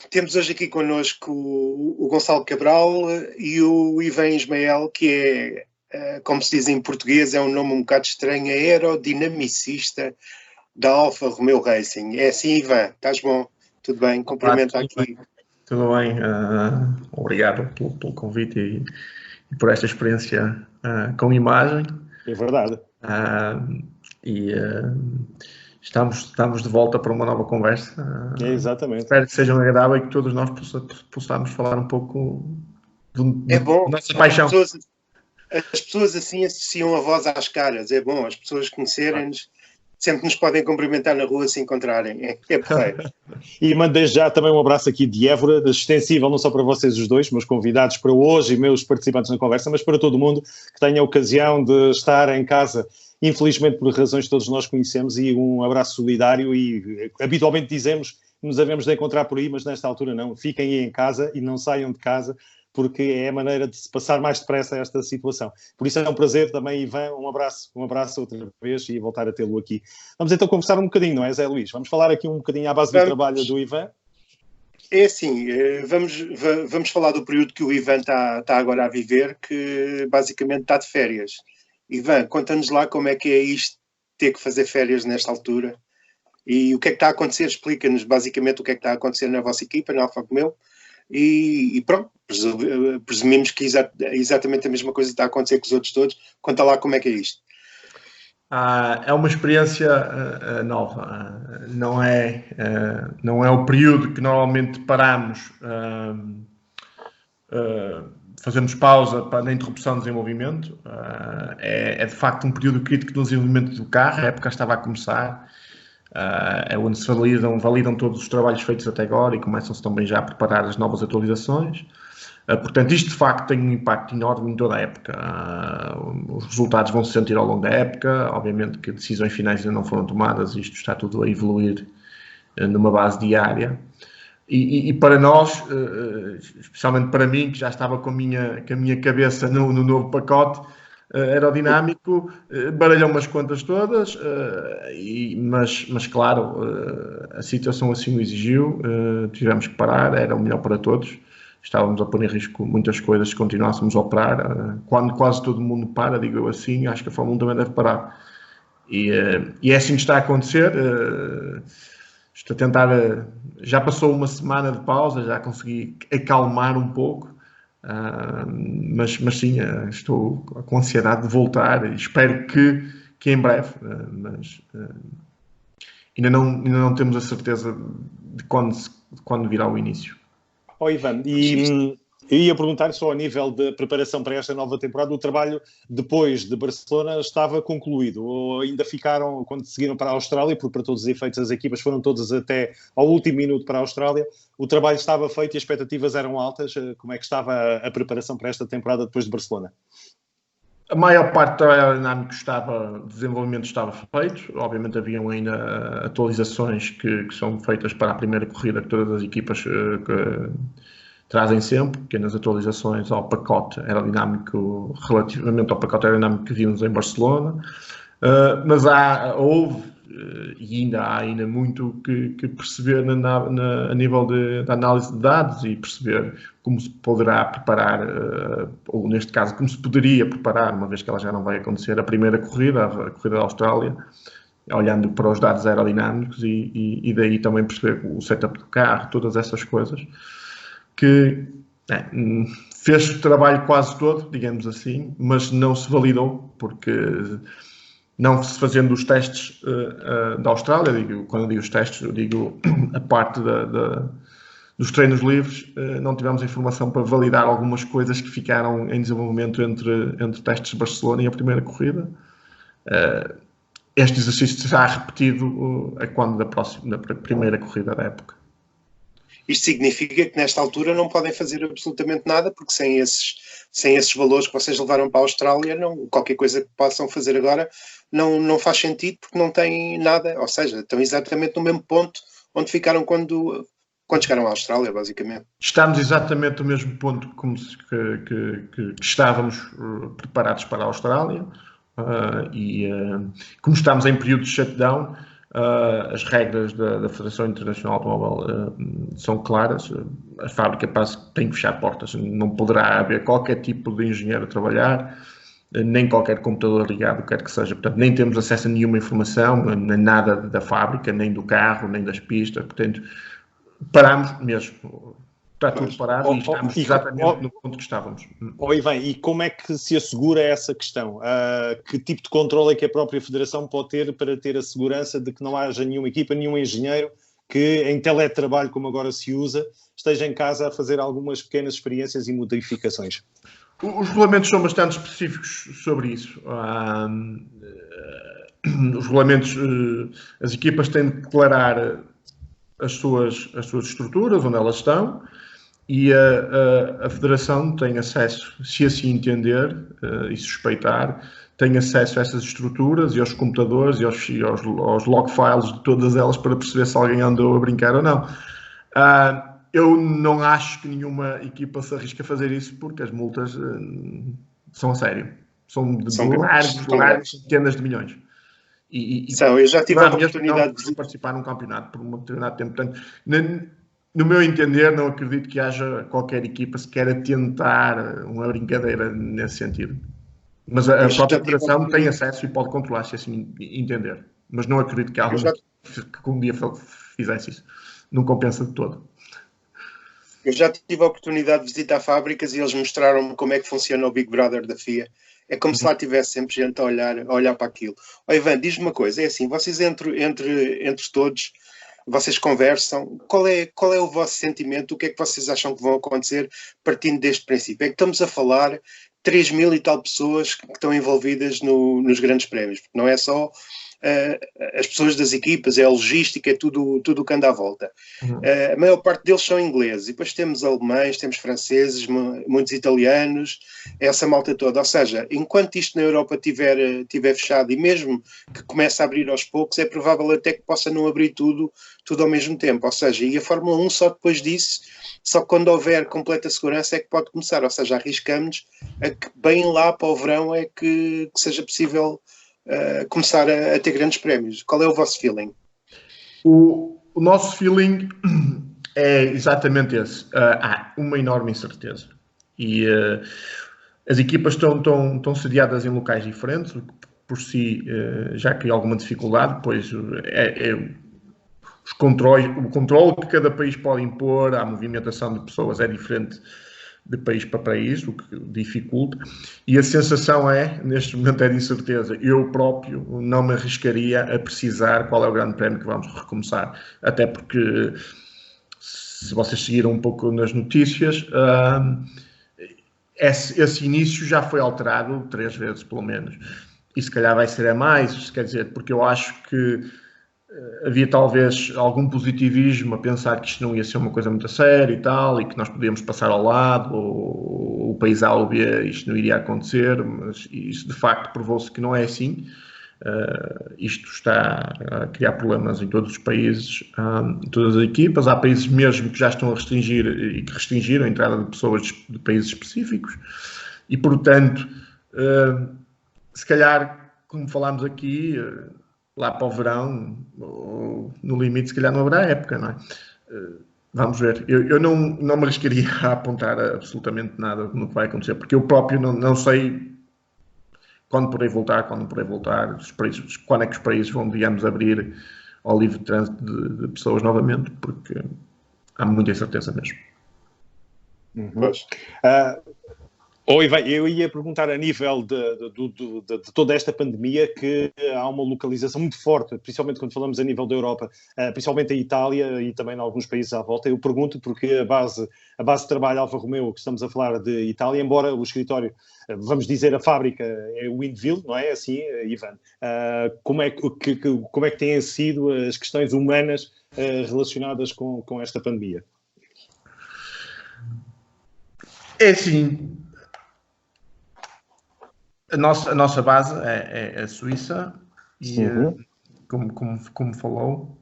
Temos hoje aqui connosco o Gonçalo Cabral e o Ivan Ismael, que é, como se diz em português, é um nome um bocado estranho, aerodinamicista da Alfa Romeo Racing. É assim, Ivan? Estás bom? Tudo bem? Cumprimento aqui. Bem. Tudo bem. Obrigado pelo convite e por esta experiência com imagem. É verdade. Estamos de volta para uma nova conversa. Exatamente. Espero que seja agradável e que todos nós possamos falar um pouco da nossa paixão. As pessoas assim associam a voz às caras. É bom, as pessoas conhecerem-nos, sempre nos podem cumprimentar na rua se encontrarem. É perfeito. E mandei já também um abraço aqui de Évora, extensível não só para vocês os dois, meus convidados para hoje e meus participantes na conversa, mas para todo mundo que tenha a ocasião de estar em casa, infelizmente por razões que todos nós conhecemos, e um abraço solidário. E habitualmente dizemos que nos havemos de encontrar por aí, mas nesta altura não. Fiquem aí em casa e não saiam de casa, porque é a maneira de se passar mais depressa esta situação. Por isso é um prazer também, Ivan, um abraço outra vez e voltar a tê-lo aqui. Vamos então conversar um bocadinho, não é, Zé Luís? Vamos falar aqui um bocadinho à base do trabalho do Ivan? É assim, vamos falar do período que o Ivan está agora a viver, que basicamente está de férias. Ivan, conta-nos lá como é que é isto, ter que fazer férias nesta altura, e o que é que está a acontecer, explica-nos basicamente o que é que está a acontecer na vossa equipa, na Alfa Romeo. E pronto, presumimos que é exatamente a mesma coisa que está a acontecer com os outros todos. Conta lá como é que é isto. É uma experiência nova. Não é o período que normalmente paramos, fazemos pausa na interrupção do desenvolvimento. É de facto um período crítico do desenvolvimento do carro. A época estava a começar. É onde se validam todos os trabalhos feitos até agora e começam-se também já a preparar as novas atualizações. Portanto, isto de facto tem um impacto enorme em toda a época. Os resultados vão se sentir ao longo da época. Obviamente que decisões finais ainda não foram tomadas, isto está tudo a evoluir numa base diária. E para nós, especialmente para mim, que já estava com a minha cabeça no novo pacote aerodinâmico, baralhou umas contas todas, mas claro, a situação assim o exigiu, tivemos que parar, era o melhor para todos. Estávamos a pôr em risco muitas coisas se continuássemos a operar. Quando quase todo mundo para, digo eu assim, acho que a Fórmula 1 também deve parar. E é assim que está a acontecer. Estou a tentar... já passou uma semana de pausa, já consegui acalmar um pouco. Mas sim, estou com ansiedade de voltar e espero que em breve, mas ainda não temos a certeza de quando virá o início. Ivan, e eu ia perguntar só a nível de preparação para esta nova temporada, o trabalho depois de Barcelona estava concluído ou ainda ficaram, quando seguiram para a Austrália, porque para todos os efeitos as equipas foram todas até ao último minuto para a Austrália, o trabalho estava feito e as expectativas eram altas? Como é que estava a preparação para esta temporada depois de Barcelona? A maior parte do aerodinâmico desenvolvimento estava feito. Obviamente haviam ainda atualizações que são feitas para a primeira corrida, que todas as equipas trazem sempre, pequenas atualizações ao pacote aerodinâmico, relativamente ao pacote aerodinâmico que vimos em Barcelona. Mas houve e ainda há muito que perceber a nível de análise de dados e perceber como se poderá preparar, ou neste caso, como se poderia preparar, uma vez que ela já não vai acontecer, a primeira corrida, a corrida da Austrália, olhando para os dados aerodinâmicos e daí também perceber o setup do carro, todas essas coisas, que fez o trabalho quase todo, digamos assim, mas não se validou, porque não se fazendo os testes da Austrália, quando eu digo os testes, eu digo a parte dos treinos livres, não tivemos informação para validar algumas coisas que ficaram em desenvolvimento entre testes de Barcelona e a primeira corrida. Este exercício será repetido a quando da primeira corrida da época. Isto significa que nesta altura não podem fazer absolutamente nada, porque sem esses valores que vocês levaram para a Austrália, qualquer coisa que possam fazer agora não faz sentido, porque não têm nada, ou seja, estão exatamente no mesmo ponto onde ficaram quando chegaram à Austrália, basicamente. Estamos exatamente no mesmo ponto que estávamos preparados para a Austrália, e como estamos em período de shutdown, As regras da Federação Internacional Automóvel são claras. A fábrica tem que fechar portas. Não poderá haver qualquer tipo de engenheiro a trabalhar, nem qualquer computador ligado, quer que seja. Portanto, nem temos acesso a nenhuma informação, nem nada da fábrica, nem do carro, nem das pistas. Portanto, paramos mesmo. Está tudo parado e estamos exatamente no ponto que estávamos. Ivan, e como é que se assegura essa questão? Que tipo de controle é que a própria Federação pode ter para ter a segurança de que não haja nenhuma equipa, nenhum engenheiro que em teletrabalho, como agora se usa, esteja em casa a fazer algumas pequenas experiências e modificações? Os regulamentos são bastante específicos sobre isso. Os regulamentos, as equipas têm de declarar as suas estruturas, onde elas estão, e a Federação tem acesso, se assim entender e suspeitar, tem acesso a essas estruturas e aos computadores e aos log files de todas elas para perceber se alguém andou a brincar ou não. Eu não acho que nenhuma equipa se arrisque a fazer isso, porque as multas são a sério. São de largos centenas de milhões. Eu já tive a oportunidade de participar num campeonato por um determinado tempo. Portanto, no meu entender, não acredito que haja qualquer equipa se queira tentar uma brincadeira nesse sentido. Mas a própria Federação tem acesso e pode controlar, se assim entender. Mas não acredito que alguém que um dia fizesse isso. Não compensa de todo. Eu já tive a oportunidade de visitar fábricas e eles mostraram-me como é que funciona o Big Brother da FIA. É como se lá tivesse sempre gente a olhar para aquilo. Ivan, diz-me uma coisa, é assim, vocês entre todos, vocês conversam, qual é o vosso sentimento, o que é que vocês acham que vão acontecer partindo deste princípio? É que estamos a falar 3.000 e tal pessoas que estão envolvidas nos grandes prémios, porque não é só as pessoas das equipas, é a logística, é tudo o que anda à volta. A maior parte deles são ingleses, e depois temos alemães, temos franceses, muitos italianos, essa malta toda. Ou seja, enquanto isto na Europa tiver fechado, e mesmo que comece a abrir aos poucos, é provável até que possa não abrir tudo ao mesmo tempo. Ou seja, e a Fórmula 1 só depois disso, só quando houver completa segurança é que pode começar. Ou seja, arriscamos a que bem lá para o verão é que seja possível começar a ter grandes prémios. Qual é o vosso feeling? O nosso feeling é exatamente esse. Há uma enorme incerteza. E as equipas estão sediadas em locais diferentes, por si já cria alguma dificuldade, pois o controle que cada país pode impor à movimentação de pessoas é diferente de país para país, o que dificulta, e a sensação neste momento é de incerteza. Eu próprio não me arriscaria a precisar qual é o grande prémio que vamos recomeçar, até porque, se vocês seguiram um pouco nas notícias, esse início já foi alterado 3 vezes, pelo menos, e se calhar vai ser a mais, quer dizer, porque eu acho que havia talvez algum positivismo a pensar que isto não ia ser uma coisa muito a sério e tal, e que nós podíamos passar ao lado, ou o país áurea, isto não iria acontecer, mas isso de facto provou-se que não é assim. Isto está a criar problemas em todos os países, em todas as equipas. Há países mesmo que já estão a restringir e que restringiram a entrada de pessoas de países específicos, e portanto, se calhar, como falámos aqui, lá para o verão, no limite, se calhar não haverá época, não é? Vamos ver. Eu não me arriscaria a apontar absolutamente nada no que vai acontecer, porque eu próprio não sei quando poderei voltar, quando não poderei voltar, quando é que os países vão, digamos, abrir ao livre trânsito de pessoas novamente, porque há muita incerteza mesmo. Pois. Ivan, eu ia perguntar a nível de toda esta pandemia, que há uma localização muito forte, principalmente quando falamos a nível da Europa, principalmente a Itália e também em alguns países à volta. Eu pergunto porque a base de trabalho Alfa Romeo, que estamos a falar de Itália, embora o escritório, vamos dizer, a fábrica é Windville, não é assim, Ivan? Como é que têm sido as questões humanas relacionadas com esta pandemia? É assim... A nossa base é a Suíça, e, como falou,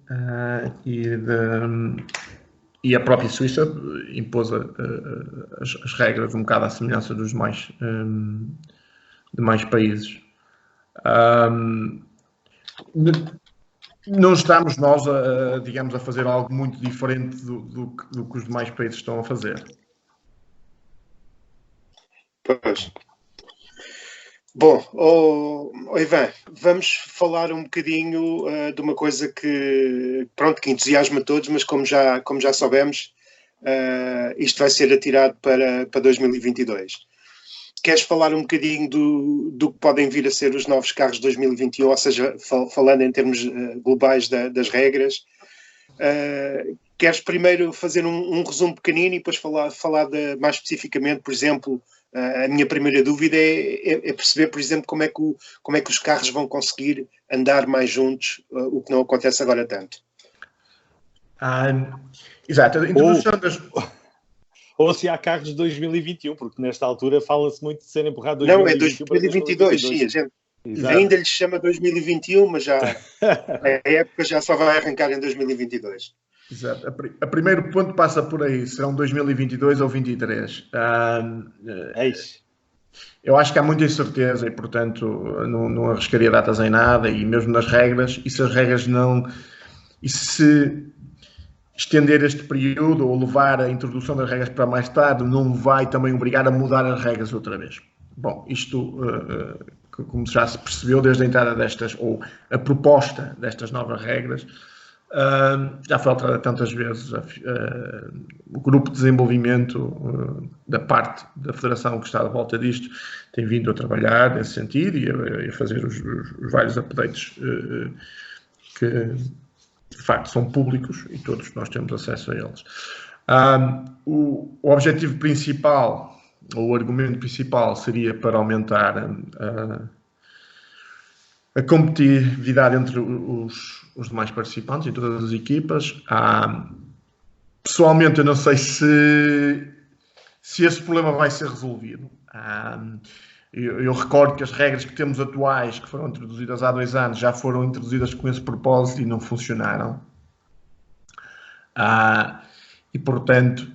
e a própria Suíça impôs as regras um bocado à semelhança dos demais países. Não estamos nós, digamos, a fazer algo muito diferente do que os demais países estão a fazer. Pois. Bom, Ivan, vamos falar um bocadinho de uma coisa que entusiasma todos, mas como já soubemos, isto vai ser atirado para 2022. Queres falar um bocadinho do que podem vir a ser os novos carros de 2021, ou seja, falando em termos globais das regras? Queres primeiro fazer um resumo pequenino e depois falar mais especificamente, por exemplo, a minha primeira dúvida é perceber, por exemplo, como é que os carros vão conseguir andar mais juntos, o que não acontece agora tanto. Exato, a introdução das... Ou se há carros de 2021, porque nesta altura fala-se muito de ser empurrado 2021. Não, é 2022, sim, a gente ainda lhe chama 2021, mas já a época já só vai arrancar em 2022. Exato. A primeiro ponto passa por aí, serão 2022 ou 2023. É isso. Eu acho que há muita incerteza e, portanto, não arriscaria datas em nada, e mesmo nas regras, e se as regras não... E se estender este período ou levar a introdução das regras para mais tarde, não vai também obrigar a mudar as regras outra vez. Bom, isto, como já se percebeu desde a entrada destas, ou a proposta destas novas regras, já foi alterada tantas vezes. O grupo de desenvolvimento da parte da Federação que está à volta disto tem vindo a trabalhar nesse sentido e a fazer os vários updates que de facto são públicos e todos nós temos acesso a eles. O objetivo principal, ou o argumento principal, seria para aumentar a competitividade entre os demais participantes, em todas as equipas. Pessoalmente, eu não sei se esse problema vai ser resolvido. Eu recordo que as regras que temos atuais, que foram introduzidas há 2 anos, já foram introduzidas com esse propósito e não funcionaram. E, portanto,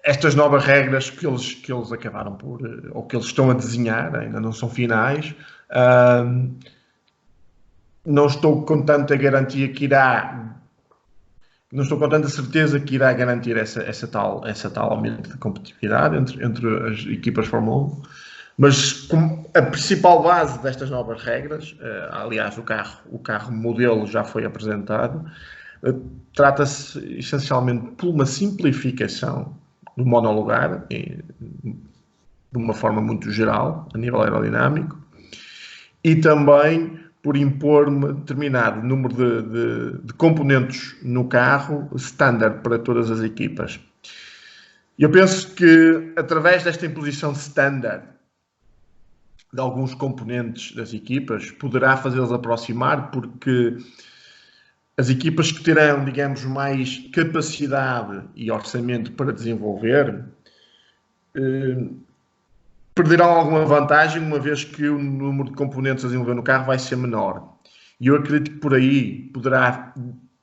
estas novas regras que eles acabaram por, ou que eles estão a desenhar, ainda não são finais, não estou com tanta garantia que irá... Não estou com tanta certeza que irá garantir essa tal aumento de competitividade entre as equipas Fórmula 1. Mas a principal base destas novas regras, aliás, o carro modelo já foi apresentado, trata-se essencialmente por uma simplificação do monolugar, de uma forma muito geral, a nível aerodinâmico, e também por impor um determinado número de componentes no carro, standard para todas as equipas. Eu penso que, através desta imposição standard de alguns componentes das equipas, poderá fazê-los aproximar, porque as equipas que terão, digamos, mais capacidade e orçamento para desenvolver, perderão alguma vantagem, uma vez que o número de componentes a desenvolver no carro vai ser menor. E eu acredito que por aí poderá,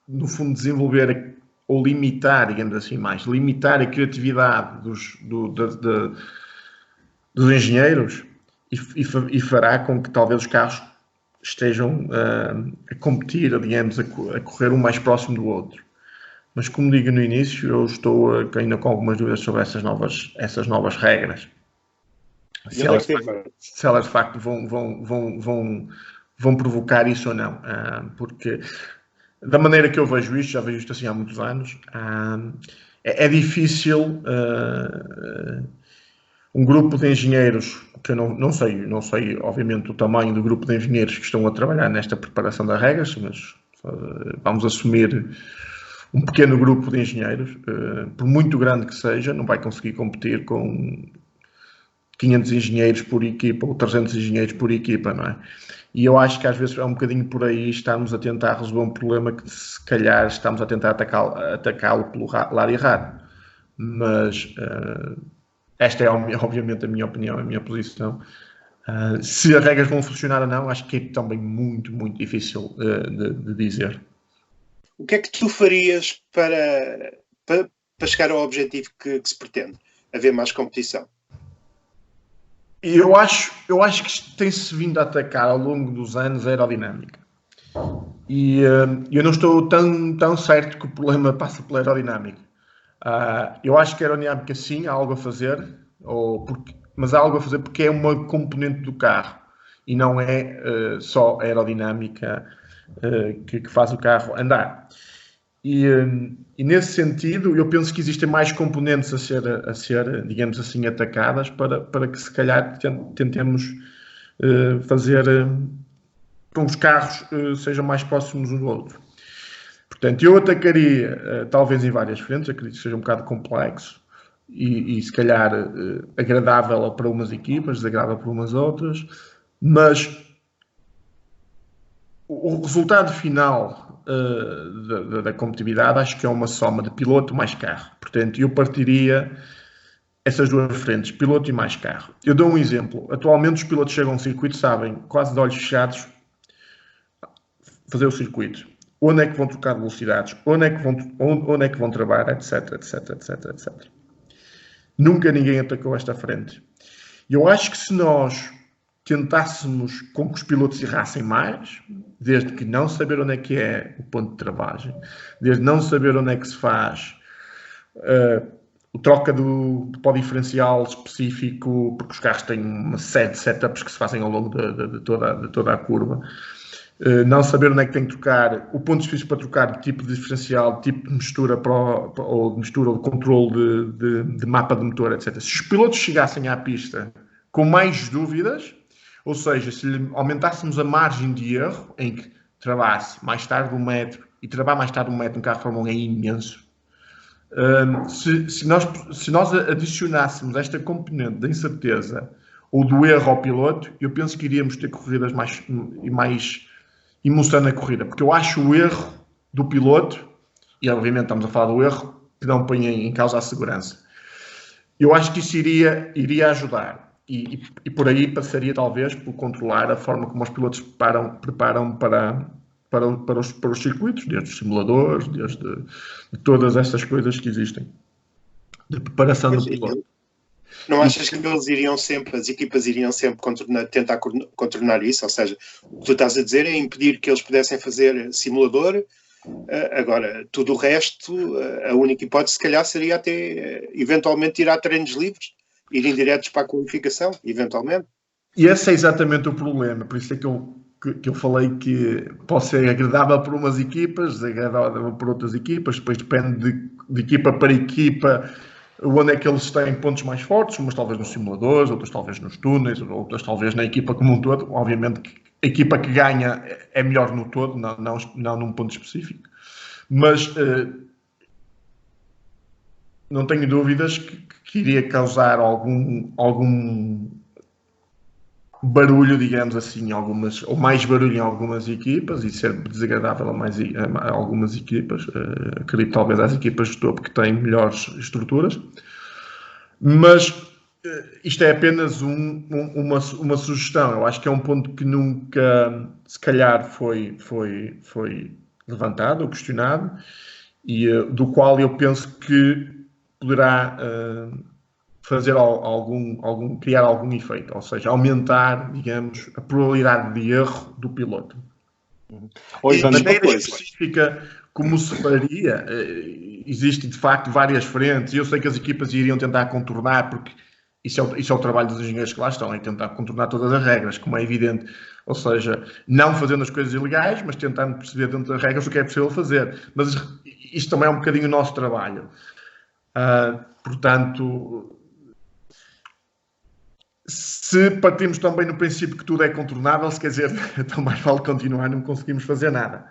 no fundo, desenvolver ou limitar, digamos assim, limitar a criatividade dos engenheiros, e fará com que talvez os carros estejam a competir, digamos, a correr um mais próximo do outro. Mas, como digo no início, eu estou ainda com algumas dúvidas sobre essas novas regras. Se elas de facto vão provocar isso ou não. Porque, da maneira que eu vejo isto, já vejo isto assim há muitos anos, é difícil um grupo de engenheiros, que eu não sei obviamente o tamanho do grupo de engenheiros que estão a trabalhar nesta preparação das regras, mas vamos assumir um pequeno grupo de engenheiros, por muito grande que seja, não vai conseguir competir com 500 engenheiros por equipa ou 300 engenheiros por equipa, não é? E eu acho que às vezes é um bocadinho por aí, estamos a tentar resolver um problema que se calhar estamos a tentar atacá-lo pelo lado errado. Mas esta é obviamente a minha opinião, a minha posição. Se as regras vão funcionar ou não, acho que é também muito, muito difícil de dizer. O que é que tu farias para chegar ao objetivo que se pretende? Haver mais competição? Eu acho que tem-se vindo a atacar ao longo dos anos a aerodinâmica. E eu não estou tão certo que o problema passa pela aerodinâmica. Eu acho que a aerodinâmica sim, há algo a fazer, mas há algo a fazer porque é uma componente do carro e não é só a aerodinâmica que faz o carro andar. E nesse sentido, eu penso que existem mais componentes a ser, digamos assim, atacadas para que se calhar tentemos fazer com que os carros sejam mais próximos um do outro. Portanto, eu atacaria talvez em várias frentes, acredito que seja um bocado complexo e se calhar agradável para umas equipas, desagradável para umas outras, mas o resultado final da competitividade acho que é uma soma de piloto mais carro. Portanto, eu partiria essas duas frentes, piloto e mais carro. Eu dou um exemplo. Atualmente os pilotos chegam a um circuito, sabem, quase de olhos fechados, fazer o circuito. Onde é que vão trocar de velocidades, onde é que vão travar, etc, etc, etc, etc. Nunca ninguém atacou esta frente. Eu acho que se nós tentássemos com que os pilotos errassem mais, desde que não saber onde é que é o ponto de travagem, desde não saber onde é que se faz o troca do pó diferencial específico, porque os carros têm uma série de setups que se fazem ao longo de toda a curva, não saber onde é que tem que trocar, o ponto específico para trocar de tipo de diferencial, de tipo de mistura ou de mistura ou de controle de mapa de motor, etc. Se os pilotos chegassem à pista com mais dúvidas, ou seja, se lhe aumentássemos a margem de erro, em que travasse mais tarde 1 metro, e travar mais tarde 1 metro no carro de Fórmula 1 é imenso, se nós adicionássemos esta componente da incerteza ou do erro ao piloto, eu penso que iríamos ter corridas mais emoção na corrida, porque eu acho o erro do piloto, e obviamente estamos a falar do erro, que não põe em causa a segurança. Eu acho que isso iria ajudar, e por aí passaria talvez por controlar a forma como os pilotos preparam para os circuitos, desde os simuladores, desde de todas estas coisas que existem, de preparação do piloto. Não achas que eles iriam sempre, as equipas iriam sempre tentar contornar isso? Ou seja, o que tu estás a dizer é impedir que eles pudessem fazer simulador. Agora, tudo o resto, a única hipótese, se calhar, seria até eventualmente tirar treinos livres, irem diretos para a qualificação, eventualmente. E esse é exatamente o problema, por isso é que eu falei que pode ser agradável para umas equipas, desagradável para outras equipas, depois depende de equipa para equipa, onde é que eles têm pontos mais fortes, umas talvez nos simuladores, outras talvez nos túneis, outras talvez na equipa como um todo. Obviamente que a equipa que ganha é melhor no todo, não num ponto específico. Mas não tenho dúvidas que iria causar algum barulho, digamos assim, ou mais barulho em algumas equipas e ser desagradável a algumas equipas. Acredito talvez às equipas de topo que têm melhores estruturas, mas isto é apenas uma sugestão. Eu acho que é um ponto que nunca, se calhar, foi levantado ou questionado e do qual eu penso que poderá fazer criar algum efeito, ou seja, aumentar, digamos, a probabilidade de erro do piloto. De maneira específica, como se faria, existe de facto várias frentes, e eu sei que as equipas iriam tentar contornar, porque isso é o trabalho dos engenheiros que lá estão, é tentar contornar todas as regras, como é evidente, ou seja, não fazendo as coisas ilegais, mas tentando perceber dentro das regras o que é possível fazer. Mas isto também é um bocadinho o nosso trabalho. Portanto, se partimos também no princípio que tudo é contornável, se quer dizer, então mais vale continuar, não conseguimos fazer nada.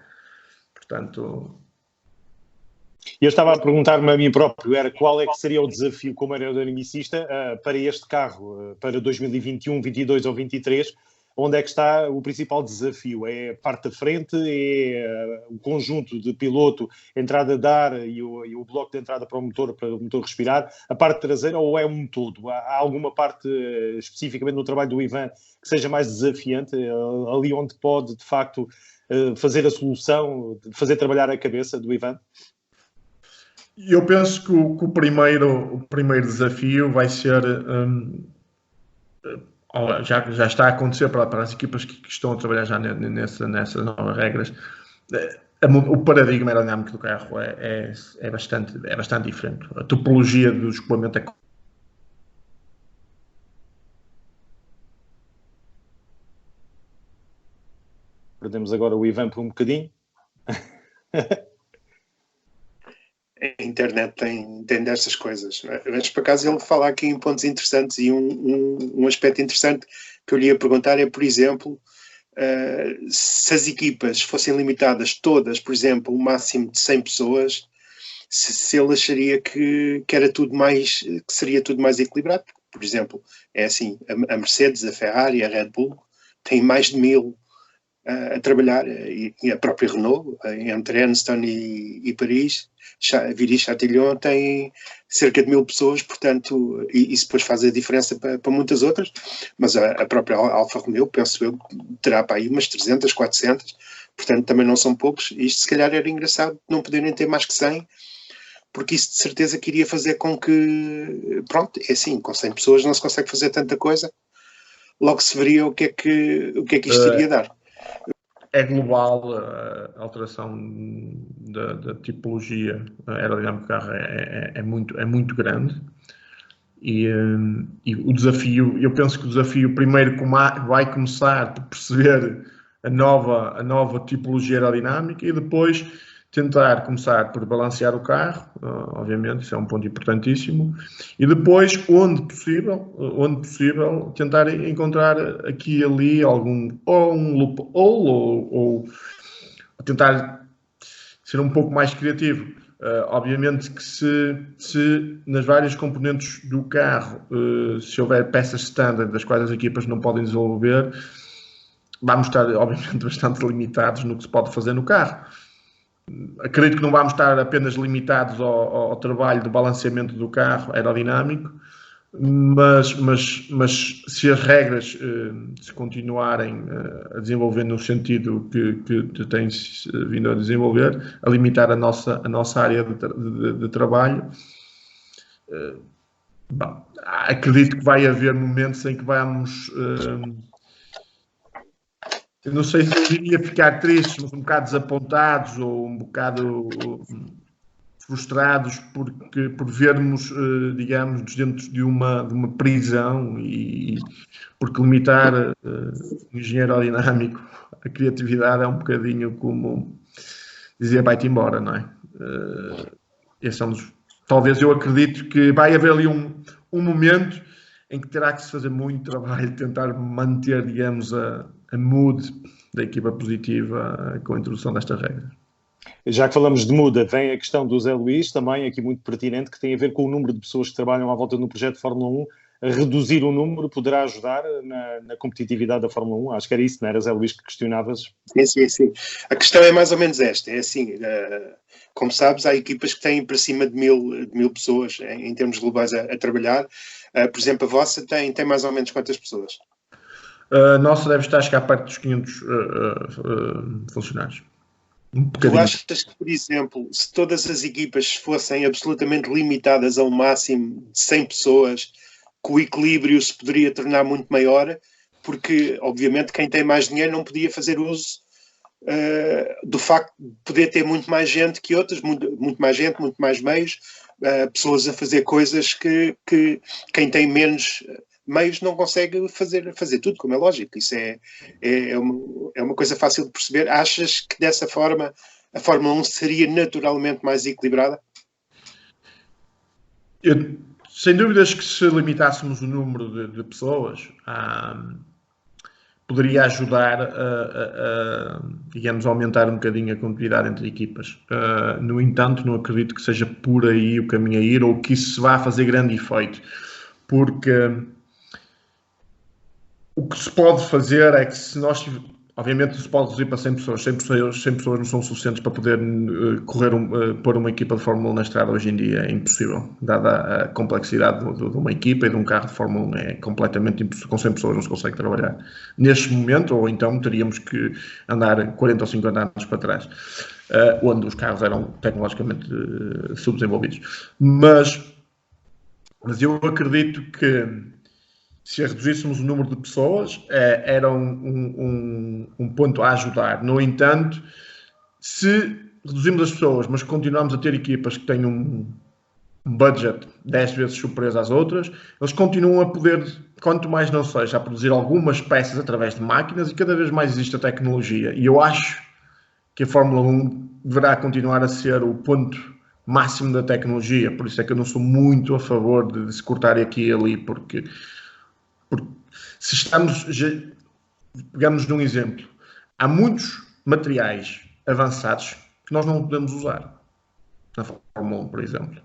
Portanto... Eu estava a perguntar-me a mim próprio, qual é que seria o desafio como aerodinamicista para este carro, para 2021, 22 ou 23, onde é que está o principal desafio? É a parte da frente, é o conjunto de piloto, entrada de ar e o bloco de entrada para o motor respirar, a parte traseira, ou é um todo? Há alguma parte, especificamente no trabalho do Ivan, que seja mais desafiante, ali onde pode, de facto, fazer a solução, fazer trabalhar a cabeça do Ivan? Eu penso que o primeiro desafio vai ser... já está a acontecer para as equipas que estão a trabalhar já nessas novas regras, o paradigma aerodinâmico do carro é bastante diferente. A topologia do escoamento é. Perdemos agora o Ivan por um bocadinho. A internet tem destas coisas. Mas, por acaso, ele fala aqui em pontos interessantes e um aspecto interessante que eu lhe ia perguntar é, por exemplo, se as equipas fossem limitadas todas, por exemplo, o máximo de 100 pessoas, se ele acharia que era tudo mais, que seria tudo mais equilibrado. Por exemplo, é assim, a Mercedes, a Ferrari, a Red Bull têm mais de 1000 a trabalhar, e a própria Renault, entre Anston e Paris, Viry-Châtillon tem cerca de 1000 pessoas, portanto, isso depois faz a diferença para muitas outras, mas a própria Alfa Romeo, penso eu, terá para aí umas 300, 400, portanto também não são poucos. Isto se calhar era engraçado não poderem ter mais que 100, porque isso de certeza que iria fazer com que, pronto, é assim, com 100 pessoas não se consegue fazer tanta coisa, logo se veria o que é que isto iria dar. É global a alteração da tipologia aerodinâmica do carro é muito grande e o desafio, eu penso que o desafio primeiro vai começar por perceber a nova tipologia aerodinâmica e depois tentar começar por balancear o carro, obviamente, isso é um ponto importantíssimo, e depois, onde possível, tentar encontrar aqui e ali um loophole ou tentar ser um pouco mais criativo. Obviamente que se nas várias componentes do carro, se houver peças standard das quais as equipas não podem desenvolver, vamos estar, obviamente, bastante limitados no que se pode fazer no carro. Acredito que não vamos estar apenas limitados ao trabalho de balanceamento do carro aerodinâmico, mas se as regras se continuarem a desenvolver no sentido que tem-se vindo a desenvolver, a limitar a nossa área de trabalho, acredito que vai haver momentos em que vamos... Eu não sei se eu iria ficar tristes, mas um bocado desapontados ou um bocado frustrados por vermos, digamos, dentro de uma prisão e porque limitar o engenheiro aerodinâmico, a criatividade é um bocadinho como dizer vai-te embora, não é? Talvez eu acredito que vai haver ali um momento em que terá que se fazer muito trabalho, tentar manter, digamos, a mood da equipa positiva com a introdução destas regras. Já que falamos de muda, vem a questão do Zé Luís, também aqui muito pertinente, que tem a ver com o número de pessoas que trabalham à volta no projeto de Fórmula 1. A reduzir o número poderá ajudar na competitividade da Fórmula 1? Acho que era isso, não era, Zé Luís, que questionavas? Sim. A questão é mais ou menos esta. É assim, como sabes, há equipas que têm para cima de 1000 pessoas em termos globais a trabalhar. Por exemplo, a vossa tem mais ou menos quantas pessoas? A nossa deve estar a chegar perto dos 500 funcionários. Tu achas que, por exemplo, se todas as equipas fossem absolutamente limitadas a um máximo de 100 pessoas, que o equilíbrio se poderia tornar muito maior? Porque, obviamente, quem tem mais dinheiro não podia fazer uso do facto de poder ter muito mais gente que outras, muito mais gente, muito mais meios, pessoas a fazer coisas que quem tem menos meios não consegue fazer tudo, como é lógico. Isso é uma coisa fácil de perceber. Achas que dessa forma a Fórmula 1 seria naturalmente mais equilibrada? Sem dúvidas que se limitássemos o número de pessoas, poderia ajudar digamos, a aumentar um bocadinho a competitividade entre equipas. No entanto, não acredito que seja por aí o caminho a ir ou que isso se vá fazer grande efeito, porque o que se pode fazer é que se nós... Obviamente se pode reduzir para 100 pessoas. 100 pessoas não são suficientes para poder pôr uma equipa de Fórmula 1 na estrada hoje em dia. É impossível. Dada a complexidade de uma equipa e de um carro de Fórmula 1, é completamente impossível. Com 100 pessoas não se consegue trabalhar neste momento, ou então teríamos que andar 40 ou 50 anos para trás, onde os carros eram tecnologicamente subdesenvolvidos. Mas eu acredito que se reduzíssemos o número de pessoas, era um ponto a ajudar. No entanto, se reduzimos as pessoas, mas continuamos a ter equipas que têm um budget 10 vezes superior às outras, eles continuam a poder, quanto mais não seja, a produzir algumas peças através de máquinas, e cada vez mais existe a tecnologia. E eu acho que a Fórmula 1 deverá continuar a ser o ponto máximo da tecnologia, por isso é que eu não sou muito a favor de se cortar aqui e ali, porque se estamos, pegamos num exemplo, há muitos materiais avançados que nós não podemos usar na Fórmula 1, por exemplo.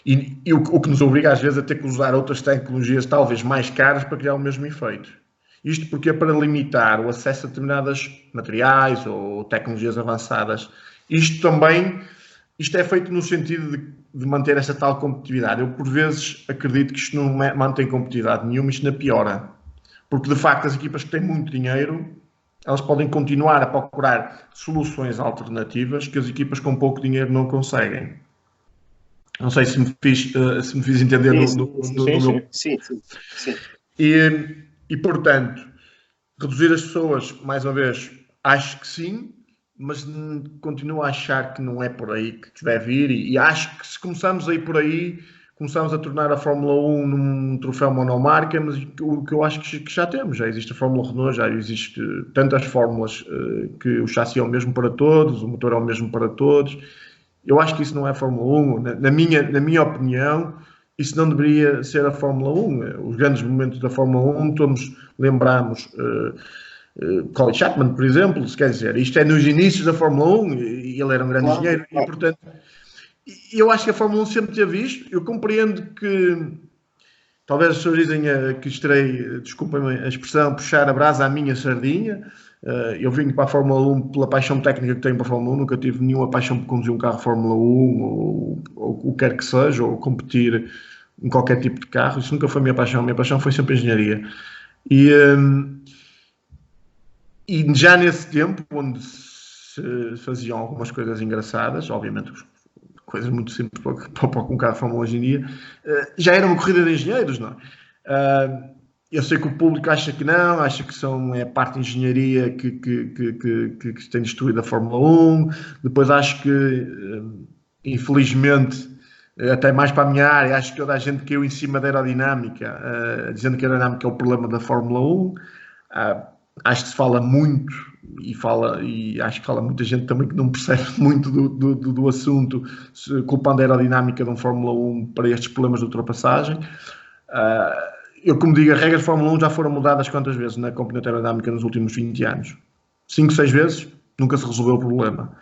E o que nos obriga às vezes a ter que usar outras tecnologias talvez mais caras para criar o mesmo efeito. Isto porque é para limitar o acesso a determinados materiais ou tecnologias avançadas. Isto é feito no sentido de manter essa tal competitividade. Eu, por vezes, acredito que isto não mantém competitividade nenhuma, isto não piora. Porque, de facto, as equipas que têm muito dinheiro, elas podem continuar a procurar soluções alternativas que as equipas com pouco dinheiro não conseguem. Não sei se me fiz entender Sim. E, portanto, reduzir as pessoas, mais uma vez, acho que sim, mas continuo a achar que não é por aí que deve ir, e acho que se começarmos a ir por aí, começamos a tornar a Fórmula 1 num troféu monomarca, mas o que eu acho que já temos. Já existe a Fórmula Renault, já existe tantas fórmulas que o chassi é o mesmo para todos, o motor é o mesmo para todos. Eu acho que isso não é a Fórmula 1. Na minha opinião, isso não deveria ser a Fórmula 1. Os grandes momentos da Fórmula 1, todos lembramos Colin Chapman, por exemplo, se quer dizer, isto é nos inícios da Fórmula 1, e ele era um grande engenheiro, e portanto, eu acho que a Fórmula 1 sempre teve isto. Eu compreendo que, talvez as pessoas dizem que estarei, desculpem a expressão, puxar a brasa à minha sardinha. Eu vim para a Fórmula 1 pela paixão técnica que tenho para a Fórmula 1, nunca tive nenhuma paixão por conduzir um carro Fórmula 1 ou o que quer que seja, ou competir em qualquer tipo de carro. Isso nunca foi a minha paixão foi sempre a engenharia. E já nesse tempo, onde se faziam algumas coisas engraçadas, obviamente coisas muito simples para um carro de Fórmula 1 hoje em dia, já era uma corrida de engenheiros, não é? Eu sei que o público acha que não, acha que é a parte de engenharia que tem destruído a Fórmula 1. Depois acho que, infelizmente, até mais para a minha área, acho que toda a gente caiu em cima da aerodinâmica, dizendo que a aerodinâmica é o problema da Fórmula 1. Acho que se fala muito e acho que fala muita gente também que não percebe muito do assunto, culpando a aerodinâmica de um Fórmula 1 para estes problemas de ultrapassagem. Eu, como digo, as regras de Fórmula 1 já foram mudadas quantas vezes na componente aerodinâmica nos últimos 20 anos? 5, 6 vezes, nunca se resolveu o problema.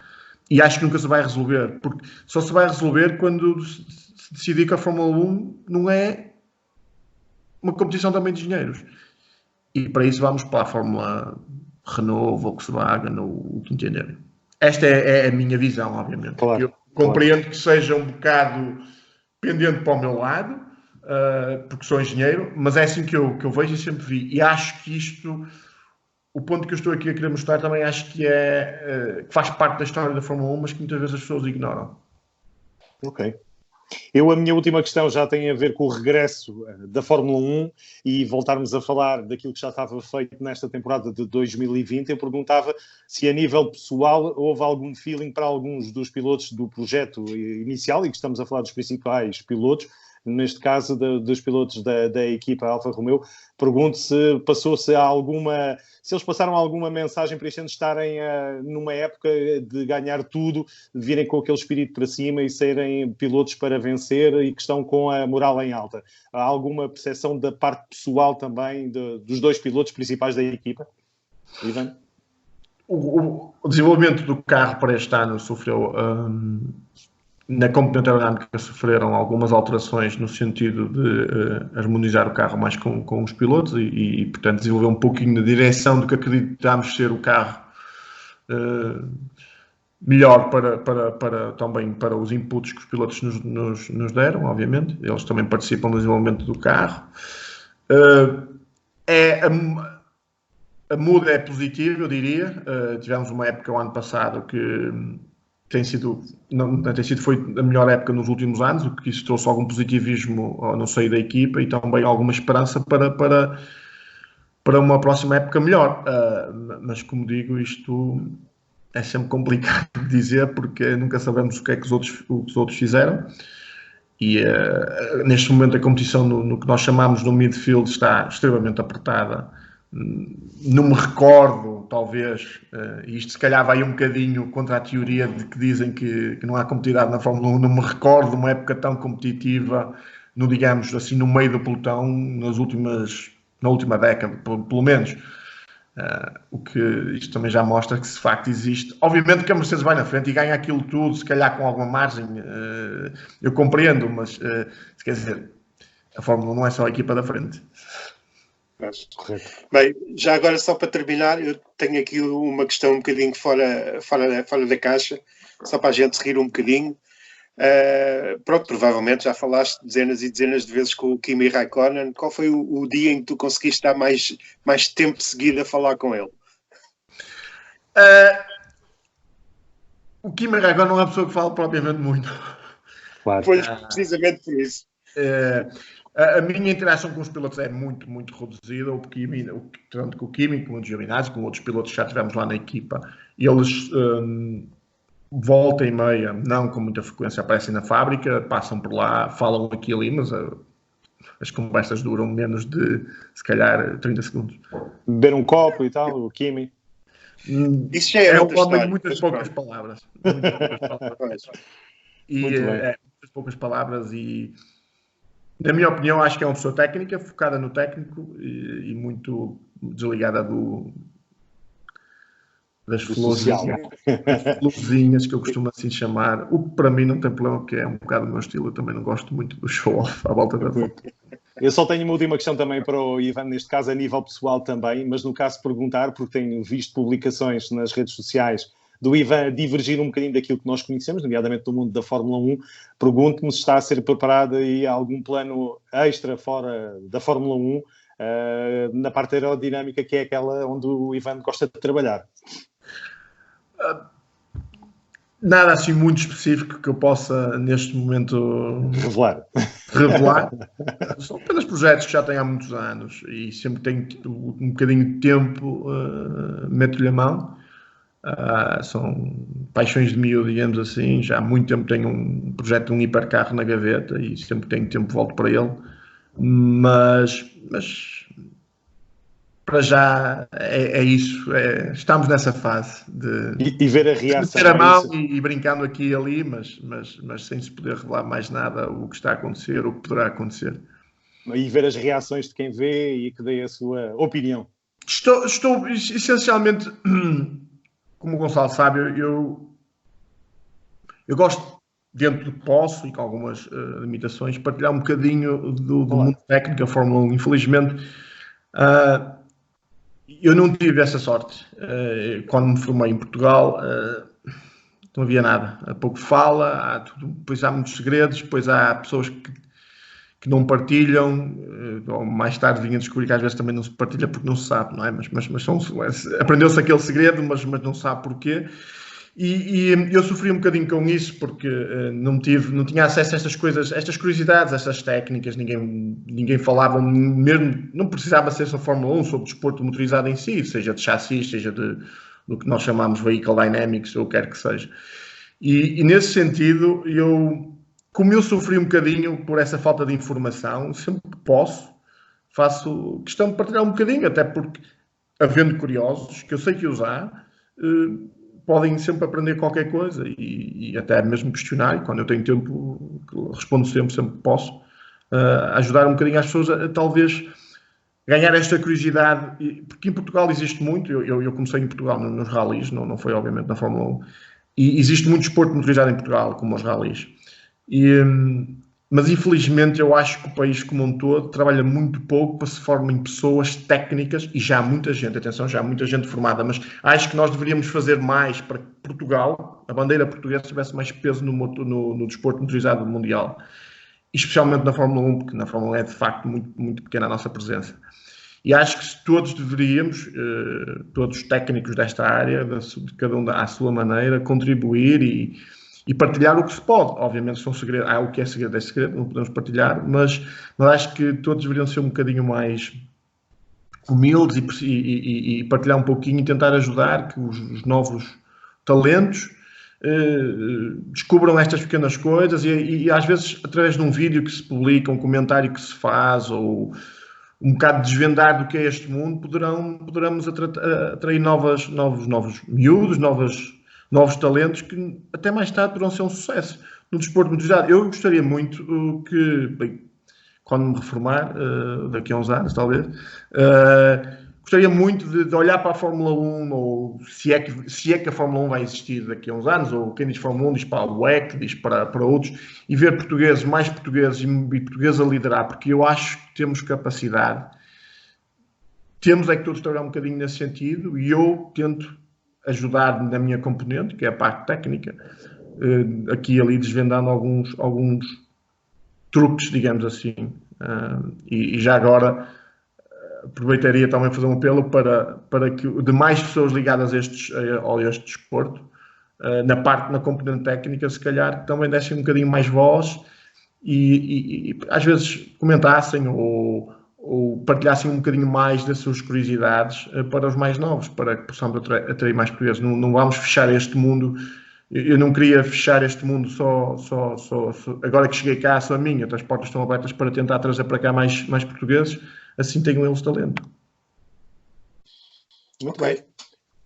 E acho que nunca se vai resolver, porque só se vai resolver quando se decidir que a Fórmula 1 não é uma competição também de engenheiros. E para isso vamos para a Fórmula Renault, Volkswagen, o que entenderem. Esta é a minha visão, obviamente. Claro, eu compreendo que seja um bocado pendente para o meu lado, porque sou engenheiro, mas é assim que eu vejo e sempre vi. E acho que isto, o ponto que eu estou aqui a querer mostrar também acho que que faz parte da história da Fórmula 1, mas que muitas vezes as pessoas ignoram. Ok. A minha última questão já tem a ver com o regresso da Fórmula 1 e voltarmos a falar daquilo que já estava feito nesta temporada de 2020. Eu perguntava se a nível pessoal houve algum feeling para alguns dos pilotos do projeto inicial, e que estamos a falar dos principais pilotos, neste caso dos pilotos da equipa Alfa Romeo. Pergunto se eles passaram alguma mensagem para eles estarem numa época de ganhar tudo, de virem com aquele espírito para cima e serem pilotos para vencer e que estão com a moral em alta. Há alguma percepção da parte pessoal também dos dois pilotos principais da equipa? Ivan? O desenvolvimento do carro para este ano sofreu... Na componente aerodinâmica sofreram algumas alterações no sentido de harmonizar o carro mais com os pilotos e, portanto, desenvolver um pouquinho de direção do que acreditámos ser o carro melhor também para os inputs que os pilotos nos deram, obviamente. Eles também participam no desenvolvimento do carro. A muda é positiva, eu diria. Tivemos uma época, o ano passado, que foi a melhor época nos últimos anos, o que isso trouxe algum positivismo no seio da equipa e também alguma esperança para uma próxima época melhor. Mas, como digo, isto é sempre complicado de dizer, porque nunca sabemos o que é que os outros fizeram. E neste momento a competição no que nós chamamos no midfield está extremamente apertada. Não me recordo, talvez, isto se calhar vai um bocadinho contra a teoria de que dizem que não há competitividade na Fórmula 1, não me recordo de uma época tão competitiva, no, digamos assim, no meio do pelotão, na última década, pelo menos. O que isto também já mostra que, de facto, existe. Obviamente que a Mercedes vai na frente e ganha aquilo tudo, se calhar com alguma margem, eu compreendo, mas quer dizer, a Fórmula 1 não é só a equipa da frente. Correto. Bem, já agora, só para terminar, eu tenho aqui uma questão um bocadinho fora da caixa, só para a gente rir um bocadinho. Pronto, provavelmente já falaste dezenas e dezenas de vezes com o Kimi Raikkonen. Qual foi o dia em que tu conseguiste estar mais tempo seguido a falar com ele? O Kimi Raikkonen não é uma pessoa que fala propriamente muito. Claro. Foi precisamente por isso. A minha interação com os pilotos é muito, muito reduzida. Tanto com o Kimi, como o Giovinazzi, com outros pilotos que já tivemos lá na equipa, eles volta e meia, não com muita frequência, aparecem na fábrica, passam por lá, falam aqui e ali, mas as conversas duram menos de, se calhar, 30 segundos. Beber um copo e tal, o Kimi. Isso já é outra história. Muitas poucas palavras. Muitas poucas palavras e, na minha opinião, acho que é uma pessoa técnica, focada no técnico e muito desligada das florzinhas que eu costumo assim chamar, o que para mim não tem problema, porque é um bocado o meu estilo. Eu também não gosto muito do show-off à volta da volta. Eu só tenho uma última questão também para o Ivan, neste caso a nível pessoal também, mas no caso perguntar, porque tenho visto publicações nas redes sociais do Ivan a divergir um bocadinho daquilo que nós conhecemos, nomeadamente do mundo da Fórmula 1, pergunto-me se está a ser preparado aí algum plano extra fora da Fórmula 1, na parte aerodinâmica, que é aquela onde o Ivan gosta de trabalhar. Nada assim muito específico que eu possa neste momento revelar. São apenas projetos que já tenho há muitos anos e sempre tenho um bocadinho de tempo, meto-lhe a mão. São paixões de miúdo, digamos assim. Já há muito tempo tenho um projeto de um hipercarro na gaveta e sempre que tenho tempo volto para ele, mas para já é isso, estamos nessa fase e ver a reação, de meter a mão e brincando aqui e ali, mas sem se poder revelar mais nada o que está a acontecer, o que poderá acontecer. E ver as reações de quem vê e que dê a sua opinião. Estou essencialmente, como o Gonçalo sabe, eu gosto, dentro do que posso e com algumas limitações, partilhar um bocadinho do mundo técnico da Fórmula 1. Infelizmente, eu não tive essa sorte. Quando me formei em Portugal, não havia nada. Há pouco fala, depois há muitos segredos, depois há pessoas que não partilham, ou mais tarde vinha descobrir que às vezes também não se partilha porque não se sabe, não é? Mas aprendeu-se aquele segredo, mas não se sabe porquê. E eu sofri um bocadinho com isso porque não tinha acesso a estas coisas, estas curiosidades, estas técnicas, ninguém falava mesmo, não precisava ser só Fórmula 1, sobre desporto motorizado em si, seja de chassis, seja do que nós chamamos Vehicle Dynamics ou o que quer que seja. E nesse sentido, como eu sofri um bocadinho por essa falta de informação, sempre que posso, faço questão de partilhar um bocadinho, até porque, havendo curiosos, que eu sei que os há, podem sempre aprender qualquer coisa e até mesmo questionar, e quando eu tenho tempo, respondo sempre que posso, ajudar um bocadinho as pessoas a talvez ganhar esta curiosidade, porque em Portugal existe muito, eu comecei em Portugal nos rallies, não foi obviamente na Fórmula 1, e existe muito desporto motorizado em Portugal, como os rallies. Mas infelizmente eu acho que o país como um todo trabalha muito pouco para se formarem pessoas técnicas, e já há muita gente, atenção, já há muita gente formada, mas acho que nós deveríamos fazer mais para que Portugal, a bandeira portuguesa, tivesse mais peso no desporto motorizado mundial, especialmente na Fórmula 1, porque na Fórmula 1 é de facto muito, muito pequena a nossa presença. E acho que todos deveríamos, todos os técnicos desta área, de cada um à sua maneira, contribuir e partilhar o que se pode. Obviamente, se é um segredo, o que é segredo, não podemos partilhar, mas acho que todos deveriam ser um bocadinho mais humildes e partilhar um pouquinho e tentar ajudar que os novos talentos descubram estas pequenas coisas e às vezes através de um vídeo que se publica, um comentário que se faz ou um bocado de desvendar do que é este mundo, poderemos atrair novos miúdos, novos talentos que até mais tarde poderão ser um sucesso no desporto motorizado. Eu gostaria muito que, bem, quando me reformar, daqui a uns anos talvez, gostaria muito de olhar para a Fórmula 1, ou se é que a Fórmula 1 vai existir daqui a uns anos, ou quem diz Fórmula 1 diz para o WEC, diz para outros, e ver mais portugueses e portugueses a liderar, porque eu acho que temos capacidade, temos é que todos trabalhar um bocadinho nesse sentido, e eu tento ajudar na minha componente, que é a parte técnica, aqui e ali desvendando alguns truques, digamos assim, e já agora aproveitaria também fazer um apelo para que demais pessoas ligadas a este desporto, na componente técnica, se calhar também dessem um bocadinho mais voz e às vezes comentassem ou partilhassem um bocadinho mais das suas curiosidades para os mais novos, para que possamos atrair mais portugueses. Não vamos fechar este mundo. Eu não queria fechar este mundo só agora que cheguei cá, só a minha. As portas estão abertas para tentar trazer para cá mais portugueses, assim tenham eles talento. Muito bem.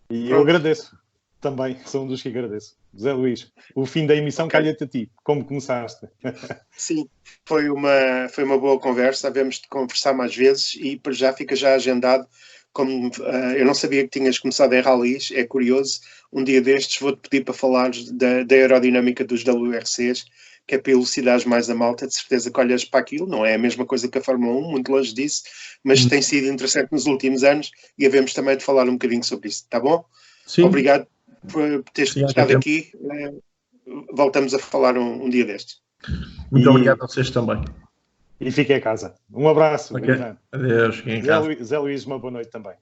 E eu agradeço também, sou um dos que agradeço. José Luís, o fim da emissão calha-te a ti, como começaste. Sim, foi uma boa conversa, havemos de conversar mais vezes e já fica já agendado. Como eu não sabia que tinhas começado em ralis, é curioso, um dia destes vou-te pedir para falar da aerodinâmica dos WRCs, que é para elucidares mais a malta, de certeza que olhas para aquilo, não é a mesma coisa que a Fórmula 1, muito longe disso, mas tem sido interessante nos últimos anos e havemos também de falar um bocadinho sobre isso, tá bom? Sim. Obrigado por teres estado aqui, voltamos a falar um dia destes. Muito obrigado a vocês também. E fiquem em casa. Um abraço. Okay. Adeus. Zé Luís, uma boa noite também.